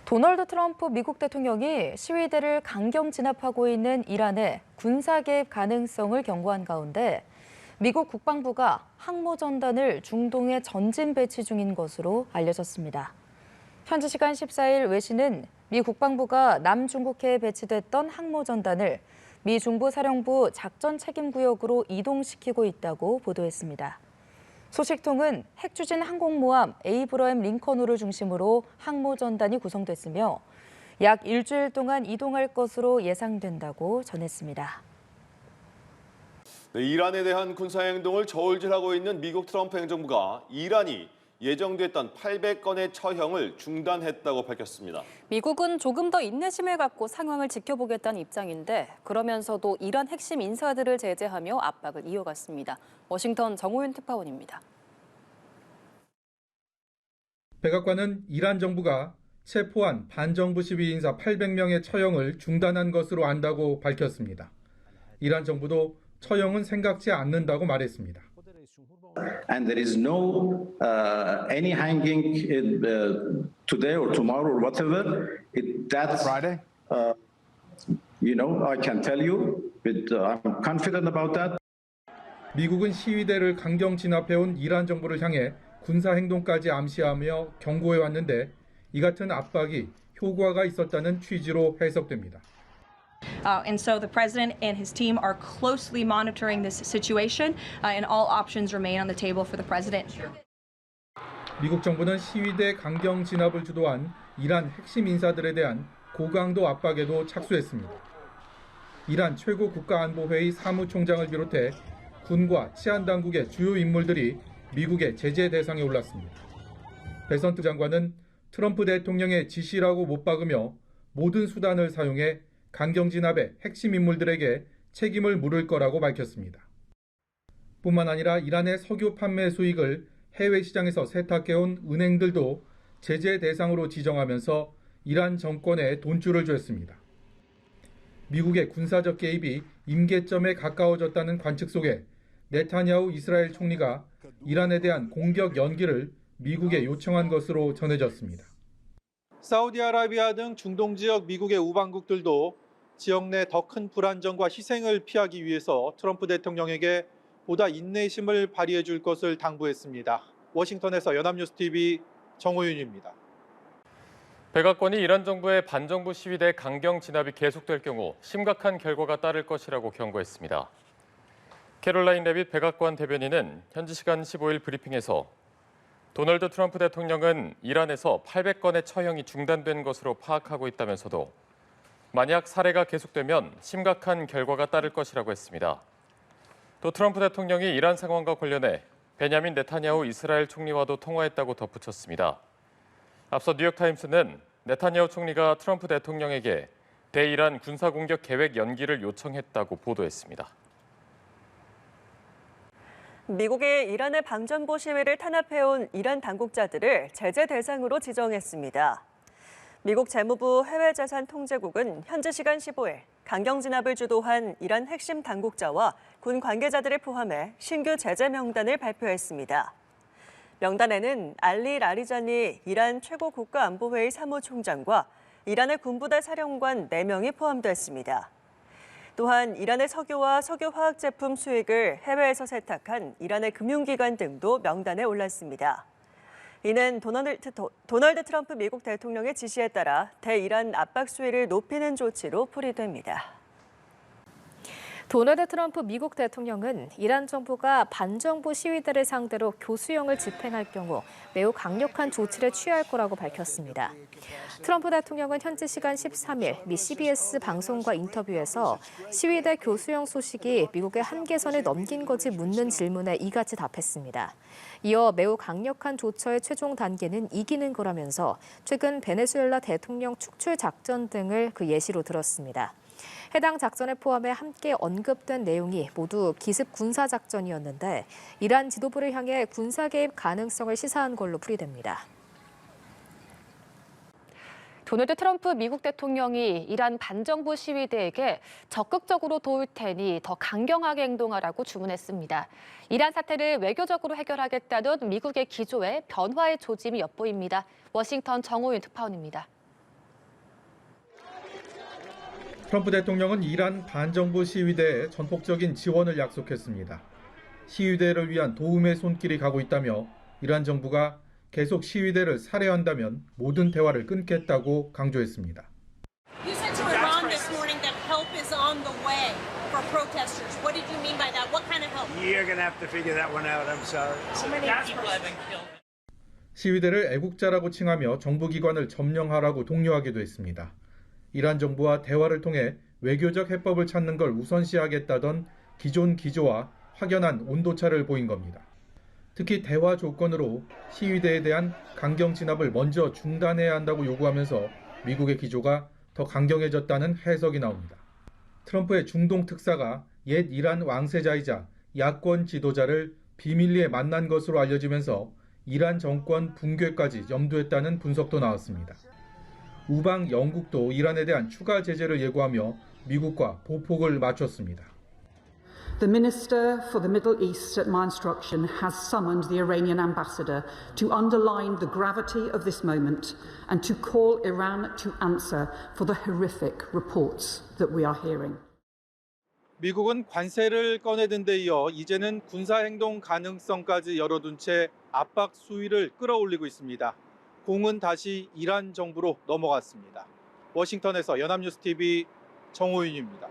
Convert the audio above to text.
도널드 트럼프 미국 대통령이 시위대를 강경 진압하고 있는 이란의 군사 개입 가능성을 경고한 가운데 미국 국방부가 항모전단을 중동에 전진 배치 중인 것으로 알려졌습니다. 현지 시간 14일 외신은 미 국방부가 남중국해에 배치됐던 항모전단을 미 중부사령부 작전 책임구역으로 이동시키고 있다고 보도했습니다. 소식통은 핵추진 항공모함 에이브러햄 링컨호를 중심으로 항모전단이 구성됐으며 약 일주일 동안 이동할 것으로 예상된다고 전했습니다. 네, 이란에 대한 군사행동을 저울질하고 있는 미국 트럼프 행정부가 이란이 예정됐던 800건의 처형을 중단했다고 밝혔습니다. 미국은 조금 더 인내심을 갖고 상황을 지켜보겠다는 입장인데 그러면서도 이란 핵심 인사들을 제재하며 압박을 이어갔습니다. 워싱턴 정호윤 특파원입니다. 백악관은 이란 정부가 체포한 반정부 시위 인사 800명의 처형을 중단한 것으로 안다고 밝혔습니다. 이란 정부도 처형은 생각지 않는다고 말했습니다. And there is no any hanging today or tomorrow or whatever. That's Friday. I can tell you, but I'm confident about that. 미국은 시위대를 강경 진압해온 이란 정부를 향해 군사 행동까지 암시하며 경고해왔는데 이 같은 압박이 효과가 있었다는 취지로 해석됩니다. And so the president and his team are closely monitoring this situation, and all options remain on the table for the president. 미국 정부는 시위대 강경 진압을 주도한 이란 핵심 인사들에 대한 고강도 압박에도 착수했습니다. 이란 최고 국가안보회의 사무총장을 비롯해 군과 치안당국의 주요 인물들이 미국의 제재 대상에 올랐습니다. 베선트 장관은 트럼프 대통령의 지시라고 못 박으며 모든 수단을 사용해 강경 진압의 핵심 인물들에게 책임을 물을 거라고 밝혔습니다. 뿐만 아니라 이란의 석유 판매 수익을 해외 시장에서 세탁해온 은행들도 제재 대상으로 지정하면서 이란 정권에 돈줄을 줬습니다. 미국의 군사적 개입이 임계점에 가까워졌다는 관측 속에 네타냐후 이스라엘 총리가 이란에 대한 공격 연기를 미국에 요청한 것으로 전해졌습니다. 사우디아라비아 등 중동 지역 미국의 우방국들도 지역 내 더 큰 불안정과 희생을 피하기 위해서 트럼프 대통령에게 보다 인내심을 발휘해 줄 것을 당부했습니다. 워싱턴에서 연합뉴스TV 정호윤입니다. 백악관이 이란 정부의 반정부 시위대 강경 진압이 계속될 경우 심각한 결과가 따를 것이라고 경고했습니다. 캐롤라인 레빗 백악관 대변인은 현지 시간 15일 브리핑에서 도널드 트럼프 대통령은 이란에서 800건의 처형이 중단된 것으로 파악하고 있다면서도 만약 사례가 계속되면 심각한 결과가 따를 것이라고 했습니다. 또 트럼프 대통령이 이란 상황과 관련해 베냐민 네타냐후 이스라엘 총리와도 통화했다고 덧붙였습니다. 앞서 뉴욕타임스는 네타냐후 총리가 트럼프 대통령에게 대이란 군사공격 계획 연기를 요청했다고 보도했습니다. 미국이 이란의 방전부 시위를 탄압해온 이란 당국자들을 제재 대상으로 지정했습니다. 미국 재무부 해외자산통제국은 현지 시간 15일 강경 진압을 주도한 이란 핵심 당국자와 군 관계자들을 포함해 신규 제재 명단을 발표했습니다. 명단에는 알리 라리자니 이란 최고 국가안보회의 사무총장과 이란의 군부대 사령관 4명이 포함됐습니다. 또한 이란의 석유와 석유화학 제품 수익을 해외에서 세탁한 이란의 금융기관 등도 명단에 올랐습니다. 이는 도널드 트럼프 미국 대통령의 지시에 따라 대이란 압박 수위를 높이는 조치로 풀이됩니다. 도널드 트럼프 미국 대통령은 이란 정부가 반정부 시위대를 상대로 교수형을 집행할 경우 매우 강력한 조치를 취할 거라고 밝혔습니다. 트럼프 대통령은 현지 시간 13일 미 CBS 방송과 인터뷰에서 시위대 교수형 소식이 미국의 한계선을 넘긴 건지 묻는 질문에 이같이 답했습니다. 이어 매우 강력한 조처의 최종 단계는 이기는 거라면서 최근 베네수엘라 대통령 축출 작전 등을 그 예시로 들었습니다. 해당 작전을 포함해 함께 언급된 내용이 모두 기습 군사작전이었는데 이란 지도부를 향해 군사 개입 가능성을 시사한 걸로 풀이됩니다. 도널드 트럼프 미국 대통령이 이란 반정부 시위대에게 적극적으로 도울 테니 더 강경하게 행동하라고 주문했습니다. 이란 사태를 외교적으로 해결하겠다는 미국의 기조에 변화의 조짐이 엿보입니다. 워싱턴 정호윤 특파원입니다. 트럼프 대통령은 이란 반정부 시위대에 전폭적인 지원을 약속했습니다. 시위대를 위한 도움의 손길이 가고 있다며 이란 정부가 계속 시위대를 살해한다면 모든 대화를 끊겠다고 강조했습니다. You said to Iran this morning that help is on the way for protesters. What did you mean by that? What kind of help? You're going to have to figure that one out. I'm sorry. How many people have been killed? 시위대를 애국자라고 칭하며 정부기관을 점령하라고 독려하기도 했습니다. 이란 정부와 대화를 통해 외교적 해법을 찾는 걸 우선시하겠다던 기존 기조와 확연한 온도차를 보인 겁니다. 특히 대화 조건으로 시위대에 대한 강경 진압을 먼저 중단해야 한다고 요구하면서 미국의 기조가 더 강경해졌다는 해석이 나옵니다. 트럼프의 중동 특사가 옛 이란 왕세자이자 야권 지도자를 비밀리에 만난 것으로 알려지면서 이란 정권 붕괴까지 염두했다는 분석도 나왔습니다. 우방 영국도 이란에 대한 추가 제재를 예고하며 미국과 보폭을 맞췄습니다. The Minister for the Middle East at my instruction has summoned the Iranian ambassador to underline the gravity of this moment and to call Iran to answer for the horrific reports that we are hearing. 미국은 관세를 꺼내든 데 이어 이제는 군사행동 가능성까지 열어둔 채 압박 수위를 끌어올리고 있습니다. 공은 다시 이란 정부로 넘어갔습니다. 워싱턴에서 연합뉴스TV 정호윤입니다.